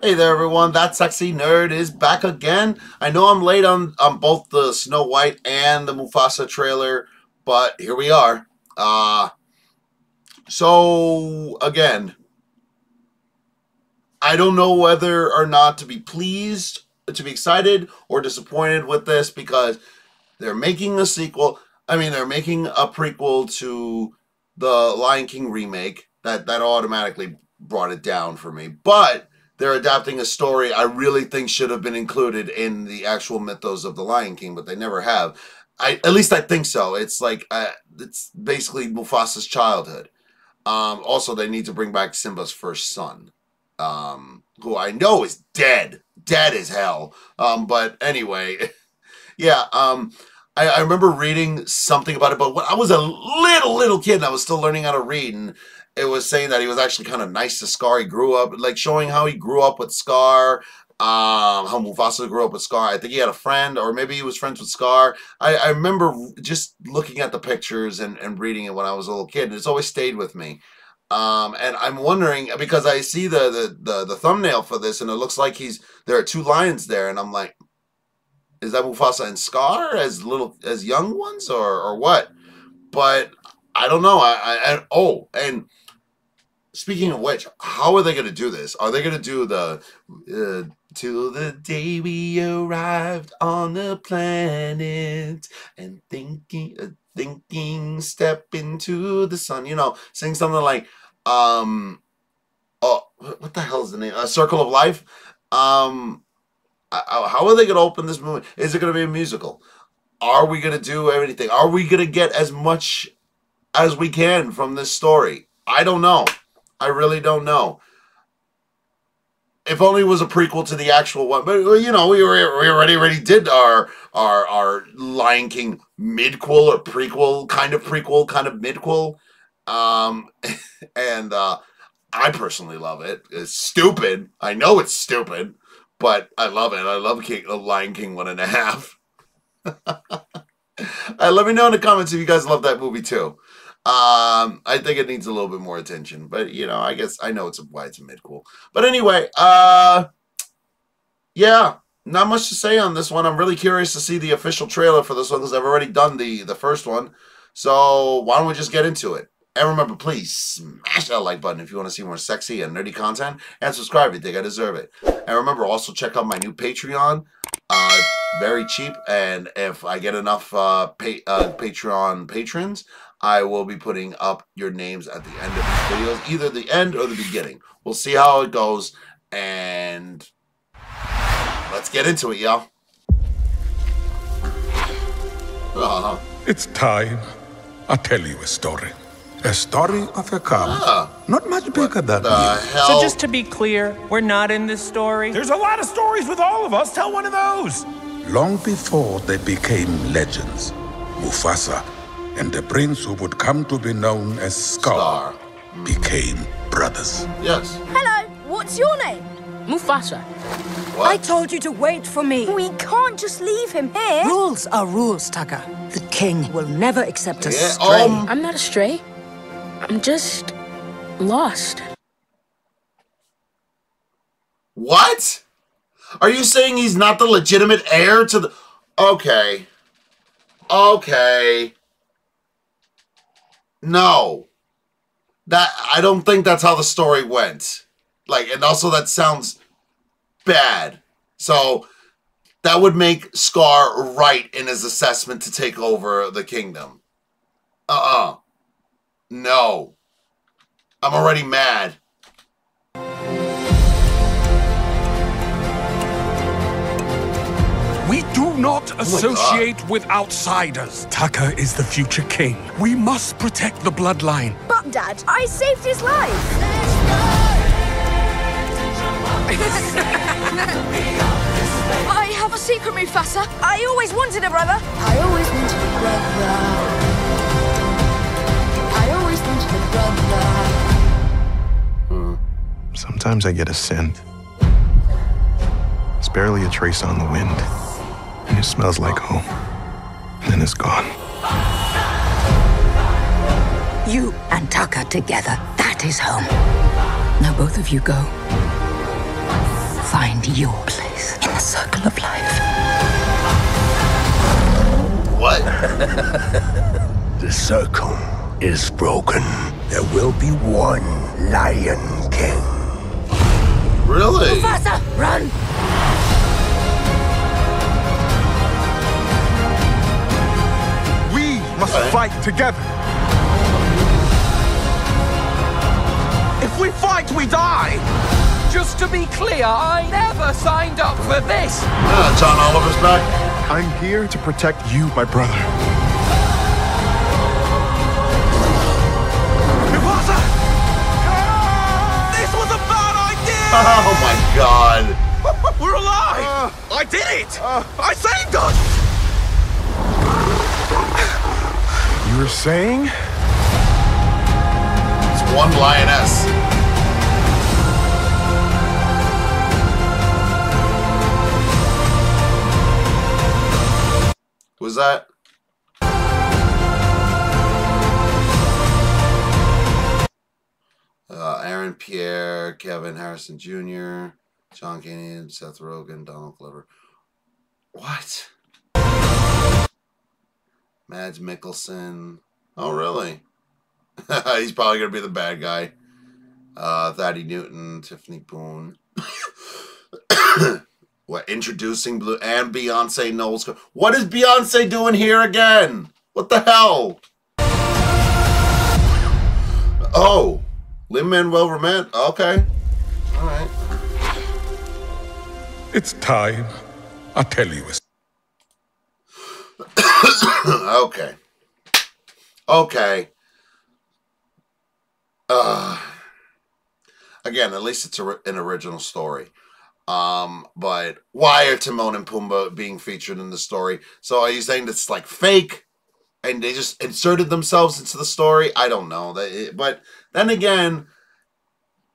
Hey there, everyone. That sexy nerd is back again. I know I'm late on both the Snow White and the Mufasa trailer, but here we are. So again, I don't know whether or not to be pleased, to be excited, or disappointed with this because they're making a sequel. I mean, they're making a prequel to the Lion King remake. That automatically brought it down for me, but they're adapting a story I really think should have been included in the actual mythos of the Lion King, but they never have. At least I think so. It's like it's basically Mufasa's childhood. Also, they need to bring back Simba's first son, who I know is dead as hell. But anyway, yeah. I remember reading something about it, but when I was a little kid and I was still learning how to read, and it was saying that he was actually kind of nice to Scar. He grew up, like showing how he grew up with Scar, how Mufasa grew up with Scar. I think he had a friend, or maybe he was friends with Scar. I remember just looking at the pictures and reading it when I was a little kid, and it's always stayed with me. And I'm wondering, because I see the thumbnail for this, and it looks like there are two lions there, and I'm like, is that Mufasa and Scar as young ones, or what? But I don't know. And speaking of which, how are they going to do this? Are they going to do the till the day we arrived on the planet and thinking step into the sun? You know, sing something like oh, what the hell is the name? A Circle of Life. How are they going to open this movie? Is it going to be a musical? Are we going to do everything? Are we going to get as much as we can from this story? I don't know. I really don't know. If only it was a prequel to the actual one. But, you know, we already did our Lion King midquel or prequel, kind of midquel. And I personally love it. It's stupid. I know it's stupid. But I love it. I love Lion King 1.5. Let me know in the comments if you guys love that movie too. I think it needs a little bit more attention. But, you know, I guess I know why it's a midquel. But anyway, yeah, not much to say on this one. I'm really curious to see the official trailer for this one because I've already done the first one. So why don't we just get into it? And remember, please smash that like button if you want to see more sexy and nerdy content. And subscribe if you think I deserve it. And remember, also check out my new Patreon. Very cheap. And if I get enough Patreon patrons, I will be putting up your names at the end of these videos. Either the end or the beginning. We'll see how it goes. And let's get into it, y'all. It's time. I'll tell you a story. A story of a cub. Not much bigger than you. So just to be clear, we're not in this story? There's a lot of stories with all of us. Tell one of those. Long before they became legends, Mufasa and the prince who would come to be known as Scar became brothers. Yes. Hello, what's your name? Mufasa. What? I told you to wait for me. We can't just leave him here. Rules are rules, Tucker. The king will never accept a stray. I'm not a stray. I'm just lost. What? Are you saying he's not the legitimate heir to the... Okay. Okay. No. I don't think that's how the story went. Like, and also that sounds bad. So, that would make Scar right in his assessment to take over the kingdom. No. I'm already mad. We do not associate with outsiders. Tucker is the future king. We must protect the bloodline. But, Dad, I saved his life. I have a secret, Mufasa. I always wanted a brother. I always wanted a brother. Sometimes I get a scent. It's barely a trace on the wind. And it smells like home. Then it's gone. You and Tucker together, that is home. Now both of you go. find your place in the circle of life. What? The circle is broken. There will be one Lion King. Really? Mufasa, run! We must fight together. If we fight, we die. Just to be clear, I never signed up for this. John Oliver's back. I'm here to protect you, my brother. Mufasa! This was a bad idea! Oh my god. We're alive! I did it! I saved us! You were saying? It's one lioness. Was that? Aaron Pierre, Kevin Harrison Jr., John Canyon, Seth Rogen, Donald Glover. What? Mads Mikkelsen. Oh, really? He's probably going to be the bad guy. Thaddeus Newton, Tiffany Boone. What, introducing Blue and Beyonce Knowles. What is Beyonce doing here again? What the hell? Oh, Lin-Manuel Miranda. Okay. All right. It's time. I'll tell you. Okay. Okay. Again, at least it's an original story. But why are Timon and Pumbaa being featured in the story? So are you saying that's like fake and they just inserted themselves into the story? I don't know. But then again,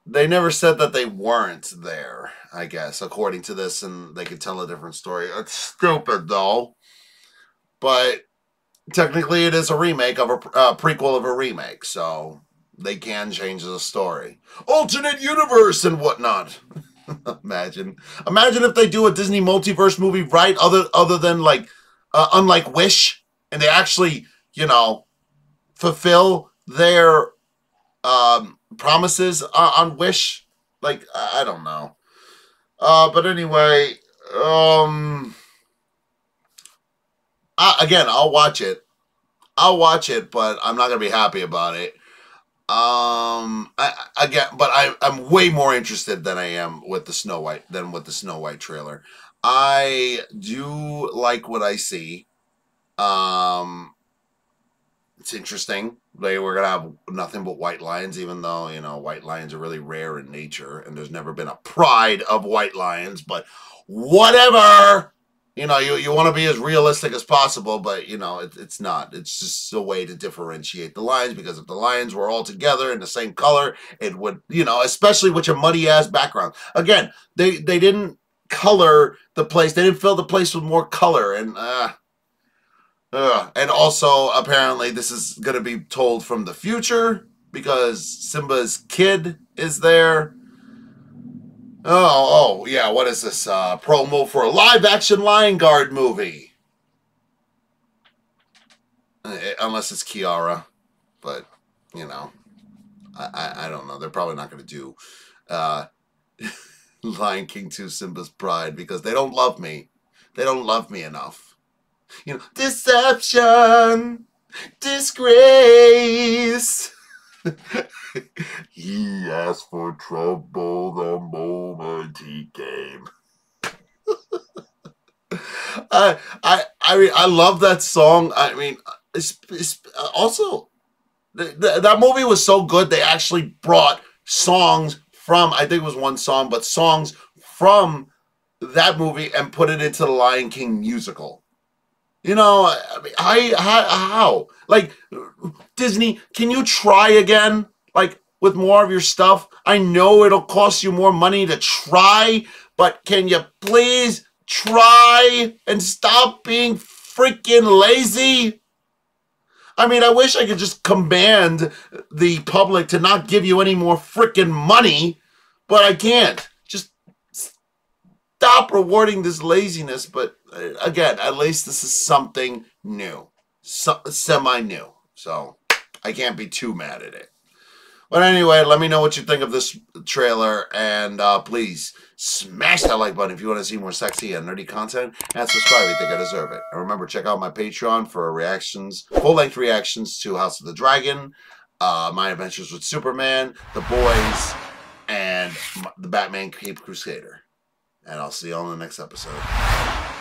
they never said that they weren't there, I guess, according to this, and they could tell a different story. It's stupid, though. But technically it is a remake of a prequel of a remake, so they can change the story. Alternate universe and whatnot. Imagine if they do a Disney multiverse movie right, other than like, unlike Wish, and they actually, you know, fulfill their promises on Wish. Like, I don't know. But anyway, again, I'll watch it. But I'm not gonna be happy about it. I'm way more interested than I am with the Snow White trailer. I do like what I see. It's interesting. We're gonna have nothing but white lions, even though, you know, white lions are really rare in nature, and there's never been a pride of white lions. But whatever. You know, you want to be as realistic as possible, but, you know, it's not. It's just a way to differentiate the lions, because if the lions were all together in the same color, it would, you know, especially with your muddy-ass background. Again, they didn't color the place. They didn't fill the place with more color. And also, apparently, this is going to be told from the future, because Simba's kid is there. Oh, yeah, what is this? Promo for a live-action Lion Guard movie. Unless it's Kiara. But, you know, I don't know. They're probably not going to do Lion King 2 Simba's Pride, because they don't love me. They don't love me enough. You know, deception, disgrace. He asked for trouble the moment he came. I mean, I love that song. I mean, it's also that movie was so good. They actually brought songs from, I think it was one song, but songs from that movie and put it into the Lion King musical. You know, I mean, how? Like, Disney, can you try again? Like, with more of your stuff? I know it'll cost you more money to try, but can you please try and stop being freaking lazy? I mean, I wish I could just command the public to not give you any more freaking money, but I can't. Just stop rewarding this laziness. But again, at least this is something new, semi-new. So I can't be too mad at it. But anyway, let me know what you think of this trailer, and please smash that like button if you want to see more sexy and nerdy content, and subscribe if you think I deserve it. And remember, check out my Patreon for reactions, full-length reactions to House of the Dragon, My Adventures with Superman, The Boys, and the Batman Cape Crusader. And I'll see you all in the next episode.